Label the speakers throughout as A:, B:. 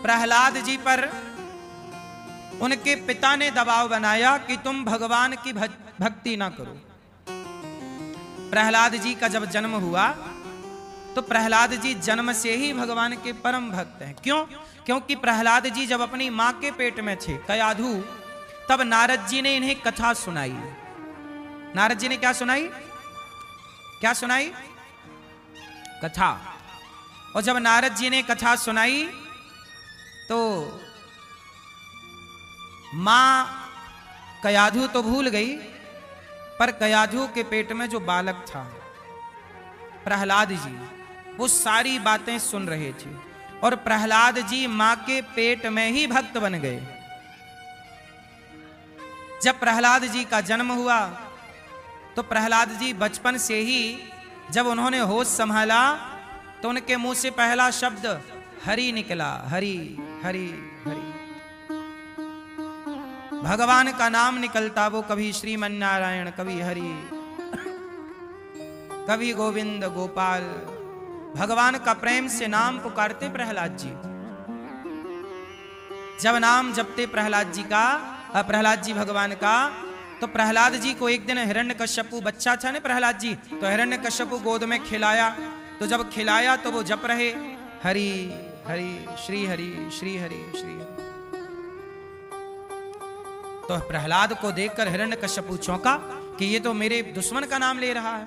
A: प्रहलाद जी पर उनके पिता ने दबाव बनाया कि तुम भगवान की भक्ति ना करो। प्रहलाद जी का जब जन्म हुआ तो प्रहलाद जी जन्म से ही भगवान के परम भक्त हैं। क्यों? क्योंकि प्रहलाद जी जब अपनी मां के पेट में थे कयाधु, तब नारद जी ने इन्हें कथा सुनाई। नारद जी ने क्या सुनाई? क्या सुनाई? कथा। और जब नारद जी ने कथा सुनाई तो मां कयाधु तो भूल गई, पर कयाधु के पेट में जो बालक था प्रहलाद जी, वो सारी बातें सुन रहे थे और प्रहलाद जी मां के पेट में ही भक्त बन गए। जब प्रहलाद जी का जन्म हुआ तो प्रहलाद जी बचपन से ही जब उन्होंने होश संभाला तो उनके मुंह से पहला शब्द हरि निकला। हरि हरि हरि, भगवान का नाम निकलता। वो कभी श्रीमन नारायण, कभी हरि, कभी गोविंद गोपाल, भगवान का प्रेम से नाम पुकारते प्रहलाद जी। जब नाम जपते प्रहलाद जी भगवान का, तो प्रहलाद जी को एक दिन हिरण्यकश्यपु, बच्चा था ना प्रहलाद जी, तो हिरण्यकश्यपु गोद में खिलाया। तो जब खिलाया तो वो जप रहे हरि हरि श्री हरि श्री हरि श्री हरि। तो प्रहलाद को देखकर हिरण्यकश्यपु चौंका कि ये तो मेरे दुश्मन का नाम ले रहा है।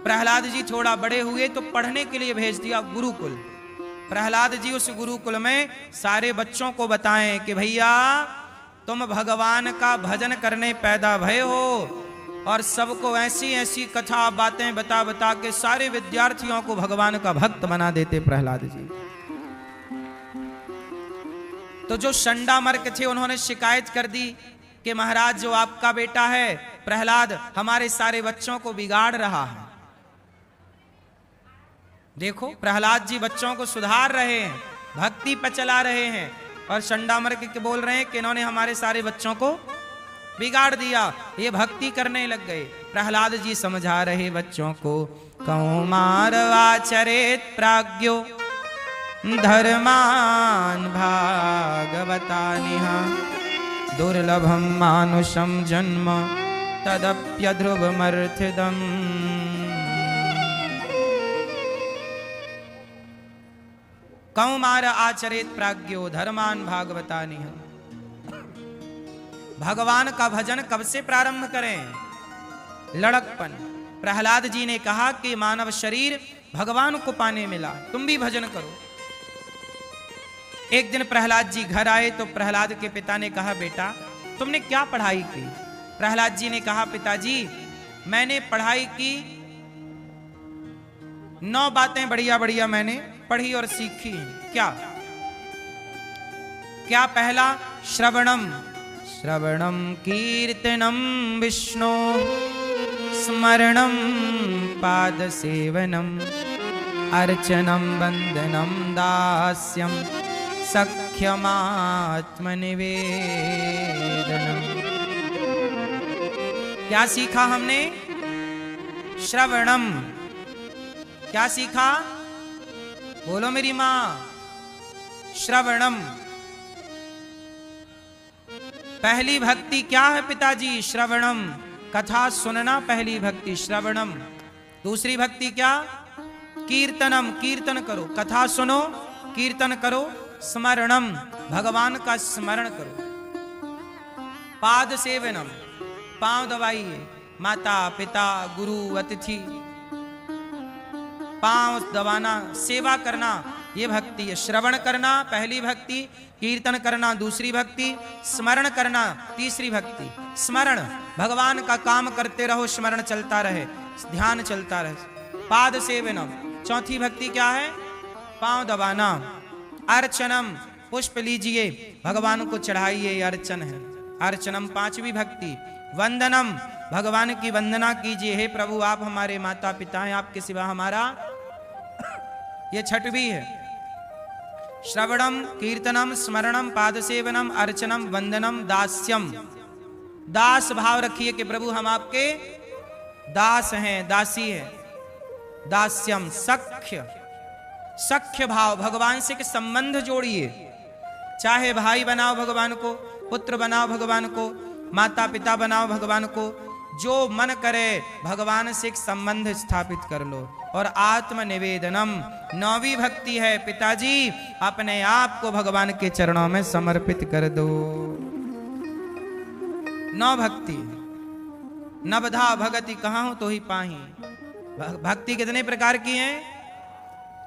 A: प्रहलाद जी थोड़ा बड़े हुए तो पढ़ने के लिए भेज दिया गुरुकुल। प्रहलाद जी उस गुरुकुल में सारे बच्चों को बताएं कि भैया तुम भगवान का भजन करने पैदा भय हो, और सबको ऐसी ऐसी कथा बातें बता बता के सारे विद्यार्थियों को भगवान का भक्त बना देते प्रहलाद जी। तो जो शंडामर्क थे उन्होंने शिकायत कर दी कि महाराज जो आपका बेटा है प्रहलाद हमारे सारे बच्चों को बिगाड़ रहा है। देखो प्रहलाद जी बच्चों को सुधार रहे हैं, भक्ति पर चला रहे हैं, और शंडामर्क के बोल रहे हैं कि इन्होंने हमारे सारे बच्चों को बिगाड़ दिया, ये भक्ति करने लग गए। प्रहलाद जी समझा रहे बच्चों को, कौमार आचरेत प्राज्ञो धर्मान भागवतानिह दुर्लभम मानुषम जन्म तदप्यध्रुवमर्थिदम्। कौमार आचरेत प्राज्ञो धर्मान भागवतानिह। भगवान का भजन कब से प्रारंभ करें? लड़कपन। प्रहलाद जी ने कहा कि मानव शरीर भगवान को पाने मिला, तुम भी भजन करो। एक दिन प्रहलाद जी घर आए तो प्रहलाद के पिता ने कहा, बेटा तुमने क्या पढ़ाई की? प्रहलाद जी ने कहा, पिताजी मैंने पढ़ाई की 9 बातें बढ़िया बढ़िया मैंने पढ़ी और सीखी। क्या क्या? पहला श्रवणम, श्रवणम कीर्तनम विष्णु स्मरणम पाद सेवनम अर्चनम वंदनम दास्यम सख्यमात्मनिवेदनम। क्या सीखा हमने? श्रवणम। क्या सीखा? बोलो मेरी मां। श्रवणम। पहली भक्ति क्या है पिताजी? श्रवणम, कथा सुनना पहली भक्ति श्रवणम। दूसरी भक्ति क्या? कीर्तनम, कीर्तन करो, कथा सुनो, कीर्तन करो। स्मरणम, भगवान का स्मरण करो। पाद सेवनम, पांव दबाइए, माता पिता गुरु अतिथि पांव दबाना, सेवा करना, ये भक्ति है। श्रवण करना पहली भक्ति, कीर्तन करना दूसरी भक्ति, स्मरण करना तीसरी भक्ति। स्मरण, भगवान का काम करते रहो, स्मरण चलता रहे, ध्यान चलता रहे। पाद सेवनम, चौथी भक्ति क्या है? पांव दबाना। अर्चनम, पुष्प लीजिए, भगवान को चढ़ाइए, अर्चन है। अर्चनम पांचवी भक्ति। वंदनम, भगवान की वंदना कीजिए, हे प्रभु आप हमारे माता पिता हैं, आपके सिवा हमारा, ये छठवीं है। श्रवणम, कीर्तनम, स्मरणम, पादसेवनम, अर्चनम, वंदनम, दास्यम। दास भाव रखिए कि प्रभु हम आपके दास हैं, दासी है। दास्यम, सख्य, सख्य भाव, भगवान से के संबंध जोड़िए। चाहे भाई बनाओ भगवान को, पुत्र बनाओ भगवान को, माता पिता बनाओ भगवान को, जो मन करे भगवान से एक संबंध स्थापित कर लो। और आत्म निवेदनम, नौवीं भक्ति है पिताजी अपने आप को भगवान के चरणों में समर्पित कर दो। नौ भक्ति, नवधा भगति कहाँ हो तो ही पाही। भक्ति कितने प्रकार की है?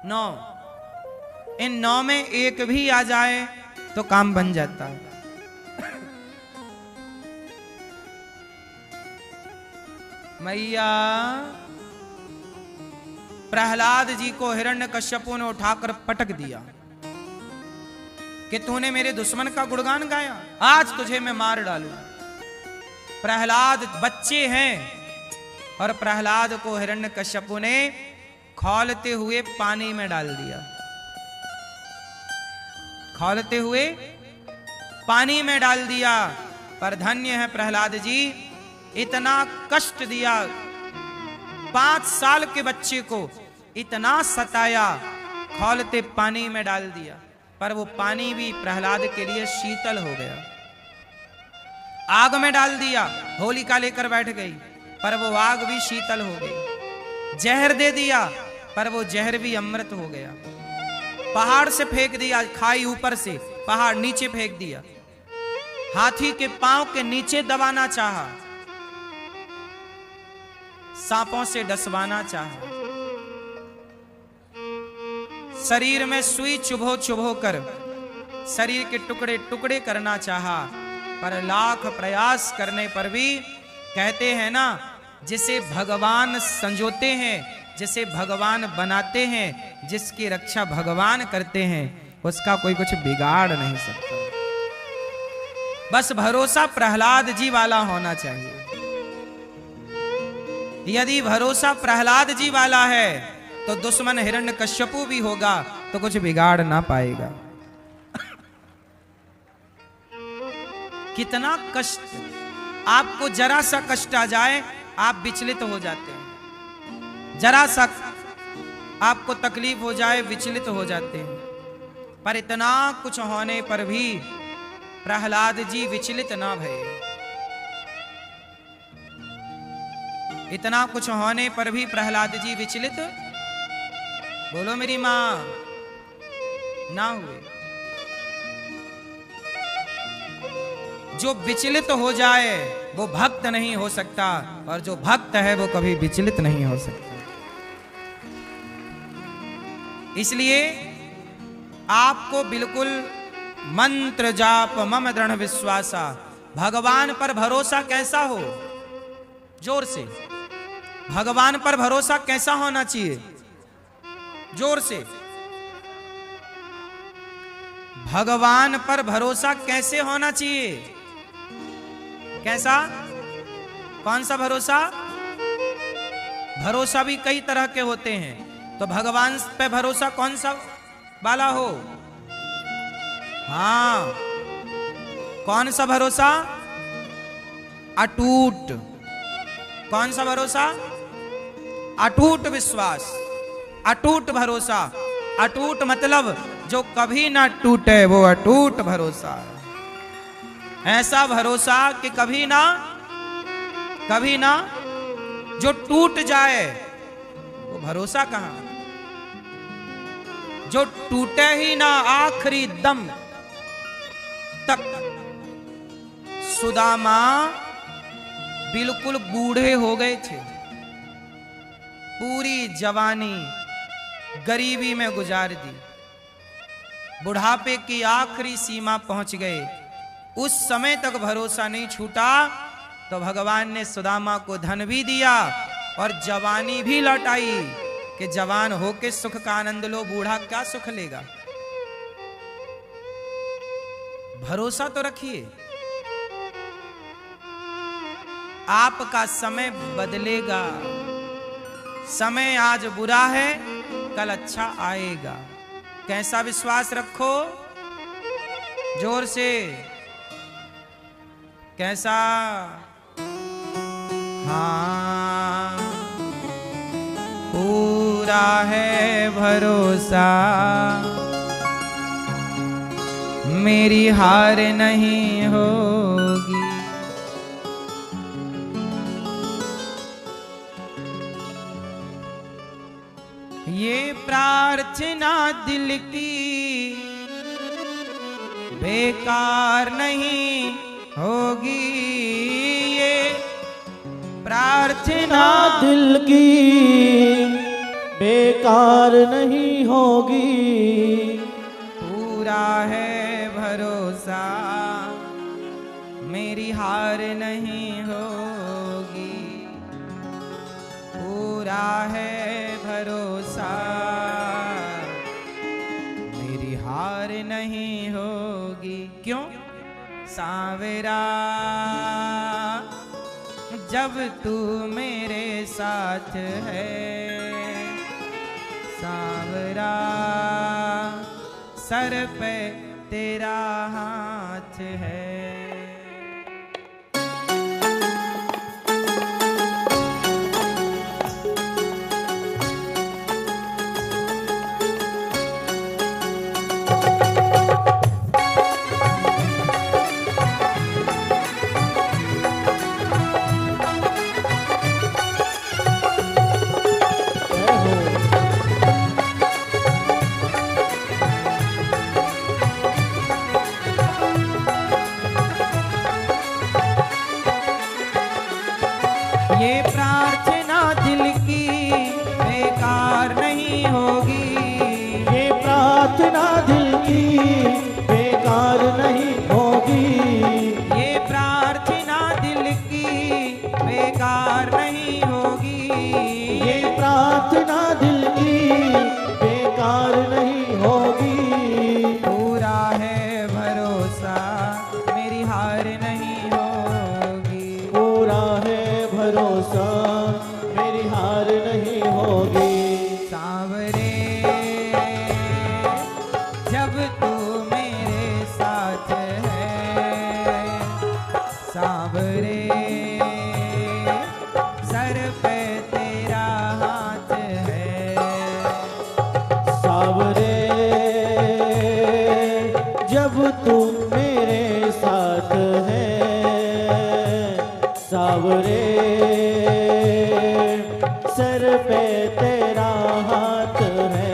A: 9। इन 9 में एक भी आ जाए तो काम बन जाता है। मैया प्रहलाद जी को हिरण्यकश्यपु ने उठाकर पटक दिया कि तूने मेरे दुश्मन का गुणगान गाया, आज तुझे मैं मार डालूं। प्रहलाद बच्चे हैं और प्रहलाद को हिरण्यकश्यपु ने खौलते हुए पानी में डाल दिया। खौलते हुए पानी में डाल दिया। पर धन्य है प्रहलाद जी, इतना कष्ट दिया, 5 साल के बच्चे को इतना सताया, खौलते पानी में डाल दिया। पर वो पानी भी प्रहलाद के लिए शीतल हो गया। आग में डाल दिया, होलिका लेकर बैठ गई, पर वो आग भी शीतल हो गई। जहर दे दिया, पर वो जहर भी अमृत हो गया। पहाड़ से फेंक दिया, खाई ऊपर से, पहाड़ नीचे फेंक दिया। हाथी के पांव के नीचे दबाना चाहा, सांपों से डसवाना चाहा, शरीर में सुई चुभो चुभो कर शरीर के टुकड़े टुकड़े करना चाहा। पर लाख प्रयास करने पर भी कहते हैं ना, जिसे भगवान संजोते हैं, जिसे भगवान बनाते हैं, जिसकी रक्षा भगवान करते हैं, उसका कोई कुछ बिगाड़ नहीं सकता। बस भरोसा प्रहलाद जी वाला होना चाहिए। यदि भरोसा प्रहलाद जी वाला है तो दुश्मन हिरण्यकश्यपु भी होगा तो कुछ बिगाड़ ना पाएगा। कितना कष्ट, आपको जरा सा कष्ट आ जाए आप विचलित हो जाते हैं, जरा सा आपको तकलीफ हो जाए विचलित हो जाते हैं। पर इतना कुछ होने पर भी प्रहलाद जी विचलित ना भये। इतना कुछ होने पर भी प्रहलाद जी विचलित, बोलो मेरी मां, ना हुए। जो विचलित हो जाए वो भक्त नहीं हो सकता, और जो भक्त है वो कभी विचलित नहीं हो सकता। इसलिए आपको बिल्कुल मंत्र जाप मम दृढ़ विश्वासा, भगवान पर भरोसा कैसा हो? जोर से, भगवान पर भरोसा कैसा होना चाहिए? जोर से, भगवान पर भरोसा कैसे होना चाहिए? कैसा? कौन सा भरोसा? भरोसा भी कई तरह के होते हैं, तो भगवान पे भरोसा कौन सा वाला हो? हाँ, कौन सा भरोसा? अटूट। कौन सा भरोसा? अटूट विश्वास, अटूट भरोसा। अटूट मतलब जो कभी ना टूटे, वो अटूट भरोसा है। ऐसा भरोसा कि कभी ना जो टूट जाए, वो भरोसा कहां? जो टूटे ही ना आखिरी दम तक। सुदामा बिल्कुल बूढ़े हो गए थे, पूरी जवानी गरीबी में गुजार दी, बुढ़ापे की आखिरी सीमा पहुंच गए। उस समय तक भरोसा नहीं छूटा तो भगवान ने सुदामा को धन भी दिया और जवानी भी लौटाई कि जवान होके सुख का आनंद लो, बूढ़ा क्या सुख लेगा। भरोसा तो रखिए, आपका समय बदलेगा। समय आज बुरा है, कल अच्छा आएगा। कैसा विश्वास रखो? जोर से, कैसा? हाँ, पूरा है भरोसा मेरी हार नहीं होगी। ये प्रार्थना दिल की बेकार नहीं होगी। ये प्रार्थना
B: दिल की बेकार नहीं होगी।
A: पूरा है भरोसा मेरी हार नहीं होगी। पूरा है भरोसा मेरी हार नहीं होगी। क्यों? सांवरा जब तू मेरे साथ है, सांवरा सर पे तेरा हाथ है। ये प्रार्थना दिल की बेकार नहीं होगी।
B: ये प्रार्थना दिल की बेकार नहीं होगी।
A: ये प्रार्थना दिल की बेकार नहीं होगी।
B: ये प्रार्थना दिल की बेकार नहीं होगी।
A: पूरा है भरोसा मेरी हार नहीं होगी।
B: पूरा है भरोसा मेरी हार नहीं होगी।
A: सांवरे जब तू मेरे साथ है, सांवरे सर पे तेरा हाथ है।
B: सांवरे जब तू मेरे साथ है, सांवरे सर पे तेरा हाथ है।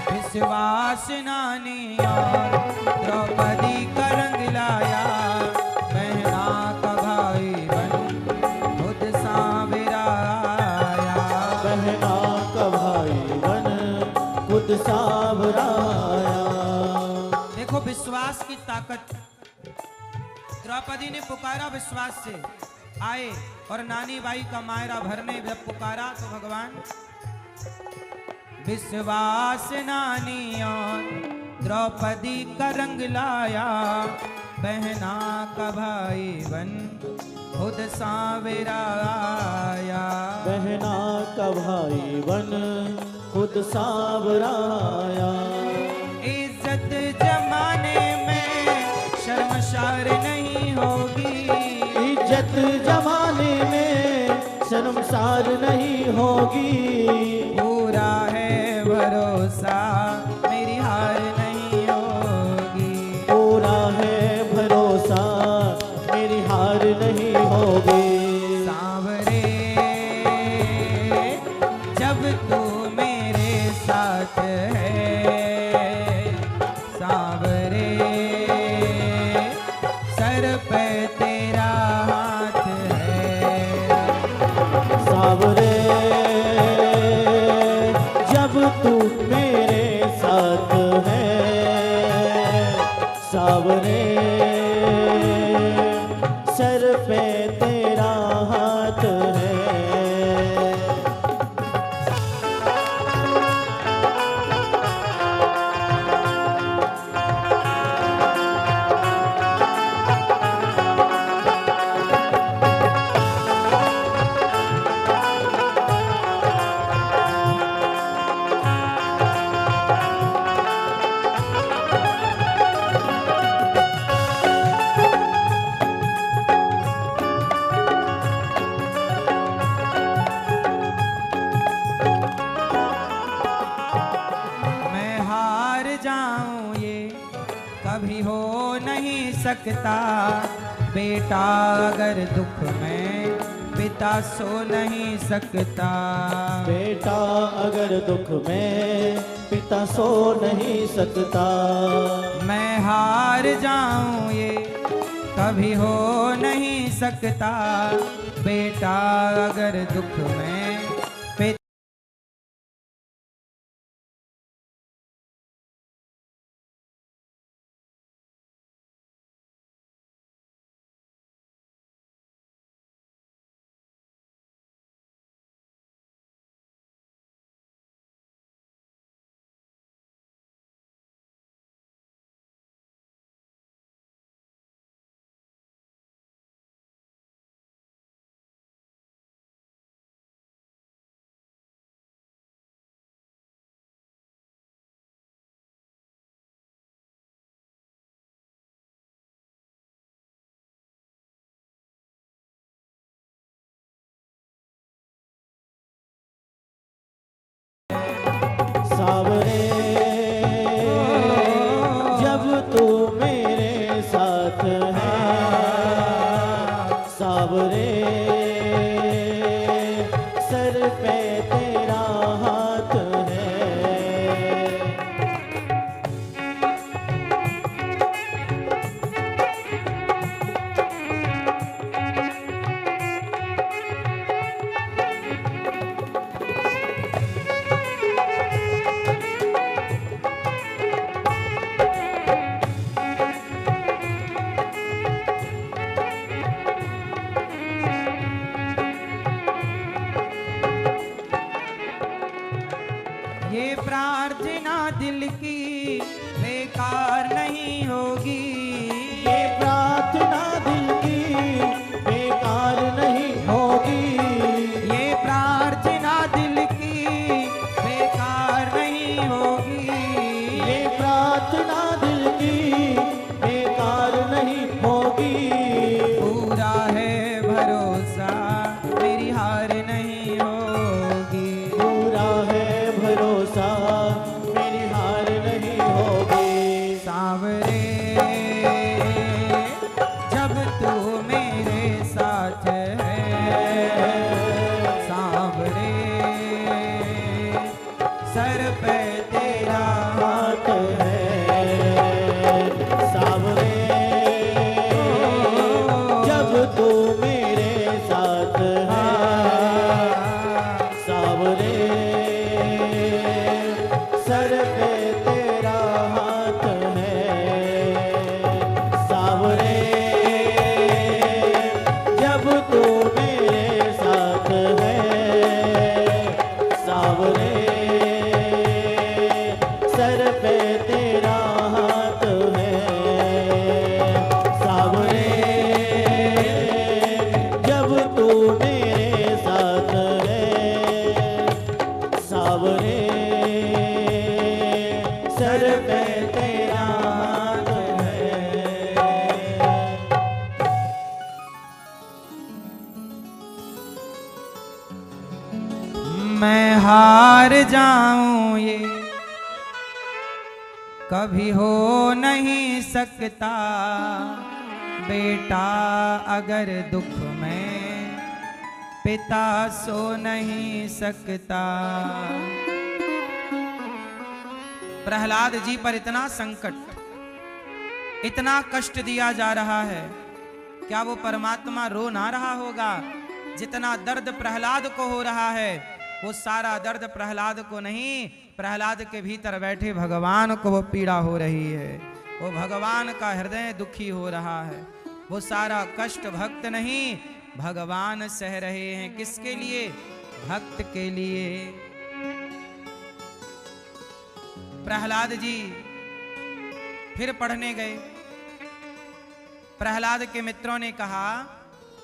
A: विश्वास नानी और द्रौपदी का रंग लाया, बहना का भाई बन खुद सांवरा आया।
B: बहना का भाई बन खुद सांवरा आया।
A: देखो विश्वास की ताकत। द्रौपदी ने पुकारा विश्वास से, आए और नानी बाई का मायरा भरने जब पुकारा तो भगवान विश्वास नानी और द्रौपदी का रंग लाया, बहना का भाई बन खुद सांवरा आया।
B: बहना का भाई बन खुद सांवरा आया।
A: इज्जत जमाने में शर्मसार नहीं होगी।
B: इज्जत जमाने में शर्मसार नहीं होगी।
A: पूरा है भरोसा मेरी हार नहीं होगी।
B: पूरा है भरोसा मेरी हार नहीं होगी।
A: सांवरे जब तू मेरे साथ है, सांवरे सर पे तेरा हाथ है।
B: सांवरे जब तू मेरे साथ है, सांवरे सर पे तेरा हाथ है।
A: नहीं सकता, बेटा अगर दुख में पिता सो नहीं सकता।
B: बेटा अगर दुख में पिता सो नहीं सकता।
A: मैं हार जाऊं ये कभी हो नहीं सकता, बेटा अगर दुख में पिता।
B: सावरे जब तू मेरे साथ है, सावरे सर पे तेरा हाथ है।
A: ये प्रार्थना दिल की बेकार नहीं होगी,
B: ये प्रार्थना दिल की बेकार नहीं होगी।
A: ये प्रार्थना दिल की बेकार नहीं होगी।
B: ये प्रार्थना दिल की बेकार नहीं होगी।
A: पूरा है भरोसा मेरी हार नहीं होगी।
B: पूरा है भरोसा मेरी हार नहीं होगी।
A: सांवरे जब तू मेरे साथ है, सांवरे सर पे तेरा
B: हाथ है। सावरे जब तू मेरे साथ है, सावरे सर पे तेरा हाथ है। सावरे जब तू मेरे साथ है, सावरे सर पे तेरा हाथ है। सावरे जब तू मेरे साथ है, सावरे सर पे तेरा हाथ है।
A: मैं हार जाऊं ये कभी हो नहीं सकता, बेटा अगर दुख में पिता सो नहीं सकता। प्रहलाद जी पर इतना संकट, इतना कष्ट दिया जा रहा है, क्या वो परमात्मा रो ना रहा होगा? जितना दर्द प्रहलाद को हो रहा है, वो सारा दर्द प्रहलाद को नहीं, प्रहलाद के भीतर बैठे भगवान को वो पीड़ा हो रही है। वो भगवान का हृदय दुखी हो रहा है। वो सारा कष्ट भक्त नहीं, भगवान सह रहे हैं। किसके लिए? भक्त के लिए। प्रहलाद जी फिर पढ़ने गए। प्रहलाद के मित्रों ने कहा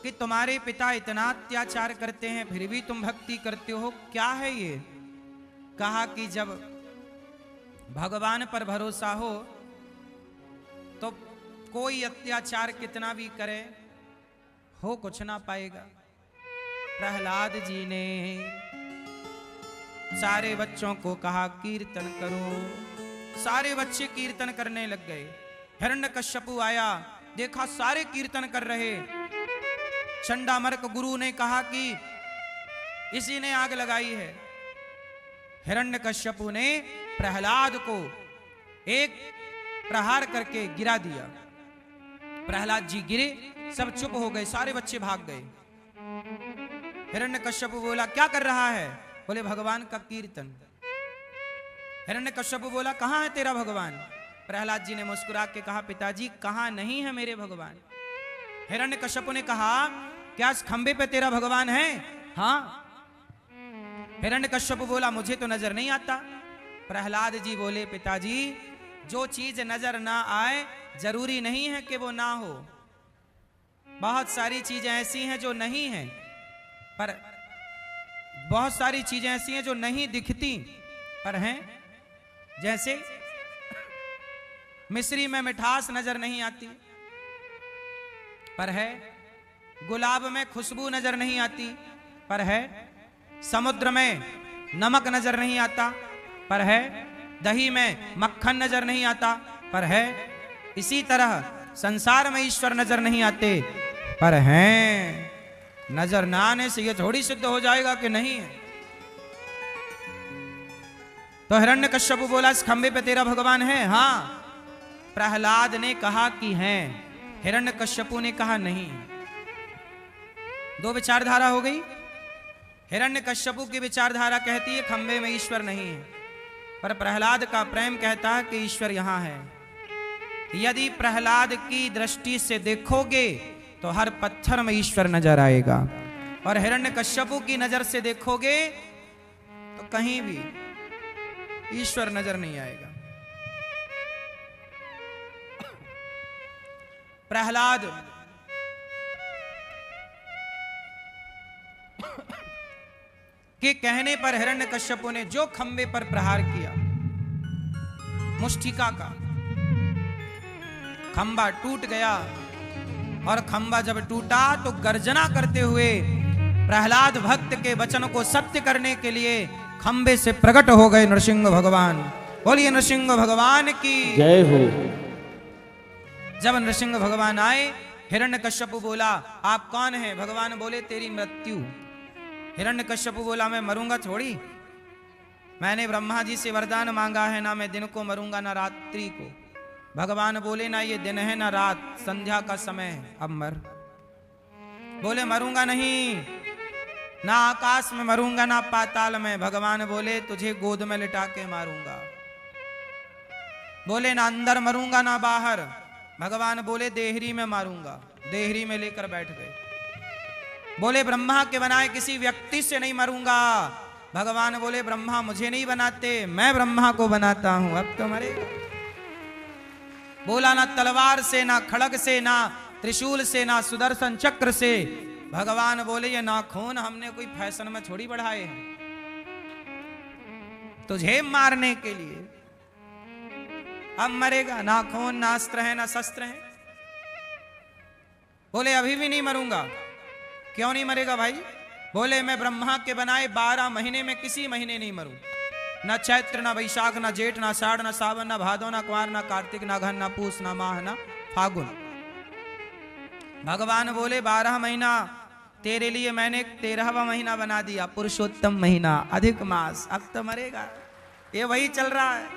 A: कि तुम्हारे पिता इतना अत्याचार करते हैं फिर भी तुम भक्ति करते हो, क्या है ये? कहा कि जब भगवान पर भरोसा हो तो कोई अत्याचार कितना भी करे हो कुछ ना पाएगा। प्रहलाद जी ने सारे बच्चों को कहा कीर्तन करो। सारे बच्चे कीर्तन करने लग गए। हिरण्यकश्यपु आया, देखा सारे कीर्तन कर रहे। चंडामर्क गुरु ने कहा कि इसी ने आग लगाई है। हिरण्यकश्यपु ने प्रहलाद को एक प्रहार करके गिरा दिया। प्रहलाद जी गिरे, सब चुप हो गए, सारे बच्चे भाग गए। हिरण्यकश्यपु बोला क्या कर रहा है? बोले भगवान का कीर्तन। हिरण्यकश्यपु बोला कहां है तेरा भगवान? प्रहलाद जी ने मुस्कुरा के कहा पिताजी कहां नहीं है मेरे भगवान। हिरण्यकश्यपु ने कहा क्या इस खंबे पे तेरा भगवान है? हाँ। हिरण्यकश्यपु बोला मुझे तो नजर नहीं आता। प्रहलाद जी बोले पिताजी जो चीज नजर ना आए जरूरी नहीं है कि वो ना हो। बहुत सारी चीजें ऐसी हैं जो नहीं हैं, पर बहुत सारी चीजें ऐसी हैं जो नहीं दिखती पर हैं। जैसे मिश्री में मिठास नजर नहीं आती पर है, गुलाब में खुशबू नजर नहीं आती पर है, समुद्र में नमक नजर नहीं आता पर है, दही में मक्खन नजर नहीं आता पर है, इसी तरह संसार में ईश्वर नजर नहीं आते पर हैं। नजर ना आने से यह थोड़ी सिद्ध हो जाएगा कि नहीं है। तो हिरण्यकश्यप बोला इस खंबे पे तेरा भगवान है? हाँ। प्रहलाद ने कहा कि हैं। हिरण्यकश्यपु ने कहा नहीं। दो विचारधारा हो गई। हिरण्यकश्यपु की विचारधारा कहती है खंबे में ईश्वर नहीं है, पर प्रहलाद का प्रेम कहता है कि ईश्वर यहां है। यदि प्रहलाद की दृष्टि से देखोगे तो हर पत्थर में ईश्वर नजर आएगा, और हिरण्यकश्यपु की नजर से देखोगे तो कहीं भी ईश्वर नजर नहीं आएगा। प्रहलाद के कहने पर हिरण्यकश्यपु ने जो खंबे पर प्रहार किया, मुष्टिका का खंबा टूट गया, और खंबा जब टूटा तो गर्जना करते हुए प्रहलाद भक्त के वचन को सत्य करने के लिए खंबे से प्रकट हो गए नरसिंह भगवान। बोलिए नरसिंह भगवान की
B: जय हो।
A: जब नरसिंह भगवान आए, हिरण्यकश्यपु बोला आप कौन हैं? भगवान बोले तेरी मृत्यु। हिरण्यकश्यपु बोला मैं मरूंगा थोड़ी, मैंने ब्रह्मा जी से वरदान मांगा है ना मैं दिन को मरूंगा ना रात्रि को। भगवान बोले ना ये दिन है ना रात, संध्या का समय है, अब मर। बोले मरूंगा नहीं, ना आकाश में मरूंगा ना पाताल में। भगवान बोले तुझे गोद में लिटा के मारूंगा। बोले ना अंदर मरूंगा ना बाहर। भगवान बोले देहरी में मारूंगा। देहरी में लेकर बैठ गए। बोले ब्रह्मा के बनाए किसी व्यक्ति से नहीं मरूंगा। भगवान बोले ब्रह्मा मुझे नहीं बनाते, मैं ब्रह्मा को बनाता हूं, अब तो मरेगा। बोला ना तलवार से ना खड़ग से ना त्रिशूल से ना सुदर्शन चक्र से। भगवान बोले ये नाखून हमने कोई फैशन में थोड़ी बढ़ाए हैं तुझे मारने के लिए, अब मरेगा। नाखून ना अस्त्र है ना शस्त्र है। बोले अभी भी नहीं मरूंगा। क्यों नहीं मरेगा भाई? बोले मैं ब्रह्मा के बनाए 12 महीने में किसी महीने नहीं मरूं, ना चैत्र ना वैशाख ना जेठ ना साढ़ ना सावन ना भादो ना कुंवार ना कार्तिक ना घन ना पूस ना माह ना फागुन। भगवान बोले 12 महीना तेरे लिए मैंने 13वां महीना बना दिया, पुरुषोत्तम महीना, अधिक मास, अब तो मरेगा। ये वही चल रहा है।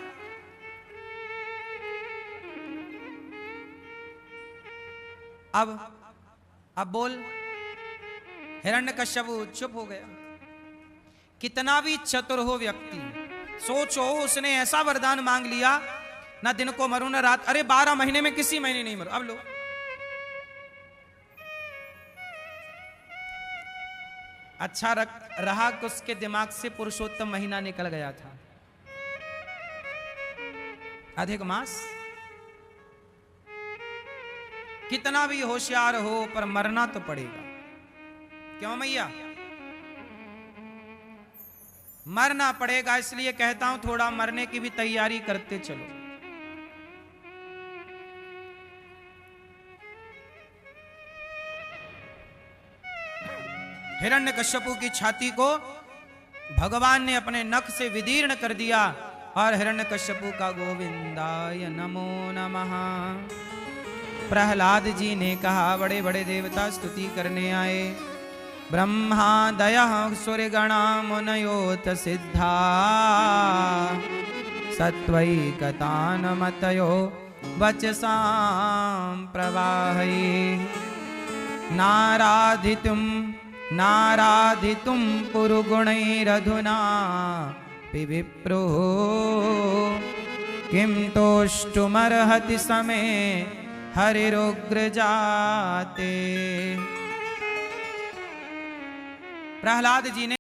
A: अब बोल। हिरण्यकश्यप चुप हो गया। कितना भी चतुर हो व्यक्ति, सोचो उसने ऐसा वरदान मांग लिया ना दिन को मरूं ना रात, अरे 12 महीने में किसी महीने नहीं मरूं। अब लो, अच्छा रहा कि उसके दिमाग से पुरुषोत्तम महीना निकल गया था, अधिक मास। कितना भी होशियार हो पर मरना तो पड़ेगा। क्यों मैया? मरना पड़ेगा, इसलिए कहता हूं थोड़ा मरने की भी तैयारी करते चलो। हिरण्यकश्यपु की छाती को भगवान ने अपने नख से विदीर्ण कर दिया। और हिरण्यकश्यपु का गोविंदाय नमो नमः। प्रहलाद जी ने कहा, बड़े बड़े देवता स्तुति करने आए। ब्रह्मादयः सूर्यगणा मुनयोत सिद्धा सत्वैकतानमतयो वचसां प्रवाहये। नाराधितुं पुरुगुणैरधुना विप्रो किं तोष्टुमर्हति समे हरिरुग्रजाते। प्रहलाद जी ने